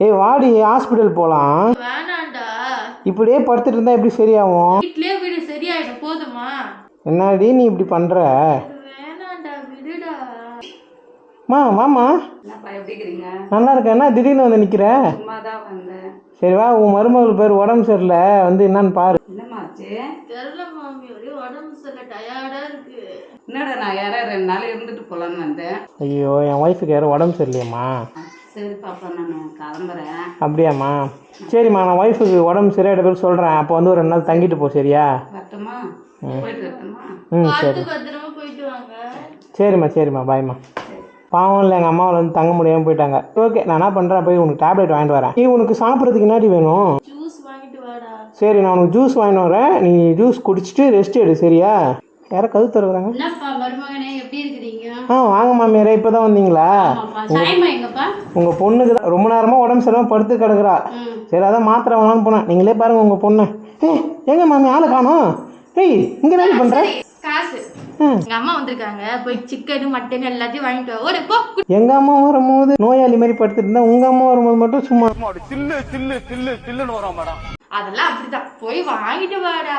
ஏய் வாடி ஹாஸ்பிட்டல் போகலாம். வேணாண்டா. இப்படியே படுத்துட்டு இருந்தா எப்படி சரியாகும்? வீட்லயே வீடு சரியாயிடும் போதுமா? என்னடி நீ இப்படி பண்ற? வேணாண்டா விடுடா. வாமா. என்னப்பா எப்படி இருக்கிறீங்க? நல்லா இருக்கேன். என்ன திடீர்னு வந்து நிற்கிற? சும்மா தான் வந்தேன். சரி வா, உன் மருமகள் பேர் உடம்பு சரியில்லை, வந்து என்னன்னு பாரு. என்னம்மாச்சு? தெரியல மாமி, ஒரே உடம்பு சரியில்லை, டயர்டா இருக்கு. என்னடா நான் யாரா 2 நாள் இருந்துட்டு போகலான்னு வந்தேன். ஐயோ என் ஒய்ஃபுக்கு யாரும் உடம்பு சரியில்லையம்மா. சரி பாப்பா நான் கிளம்புறேன். அப்படியாம்மா? சரிம்மா, நான் ஒய்ஃபுக்கு உடம்பு சரியாயிட்ட பேர் சொல்கிறேன். அப்போ வந்து ஒரு 2 நாள் தங்கிட்டு போ, சரியா? வரட்டுமா? போயிட்டு வரட்டுமா? சரி. பத்திரமா போயிட்டு வாங்க. சரிம்மா பாய்மா. பாவம் இல்லை, எங்கள் அம்மாவில் வந்து தங்க முடியாமல் போயிட்டாங்க. ஓகே, நான் என்ன பண்ணுறேன், போய் உனக்கு டேப்லெட் வாங்கிட்டு வரேன். நீ உனக்கு சாப்பிட்றதுக்கு என்னடி வேணும்? ஜூஸ் வாங்கிட்டு வாடா. சரி, நான் உனக்கு ஜூஸ் வாங்கிட்டு வரேன். நீ ஜூஸ் குடிச்சிட்டு ரெஸ்ட் எடு, சரியா? யாரோ கது தருவாங்க. என்னப்பா மருமகனே, எப்படி இருக்கிறீங்க? வாங்க மாமியாரே, இப்போ தான் வந்தீங்களா? எங்கப்பா? உங்கள் பொண்ணுக்கு தான் ரொம்ப நேரமாக உடம்பு சரியில்லாமல் படுத்து கிடக்குறா. சரி, அதான் மாத்திரை வாங்கலாம்னு போனேன். நீங்களே பாருங்கள் உங்கள் பொண்ணு. எங்க மாமி ஆளை காணோம்? இங்கே என்ன பண்ணுற? காசு. எங்க அம்மா வந்திருக்காங்க, போய் சிக்கன் மட்டன் எல்லாத்தையும் வாங்கிட்டு வா. ஓடு போ. எங்க அம்மா வரும்போது நோயாளி மாதிரி படுத்துட்டு இருந்தா, உங்க அம்மா வரும்போது மட்டும் சும்மா அதெல்லாம் அப்படிதான், போய் வாங்கிட்டு வாடா.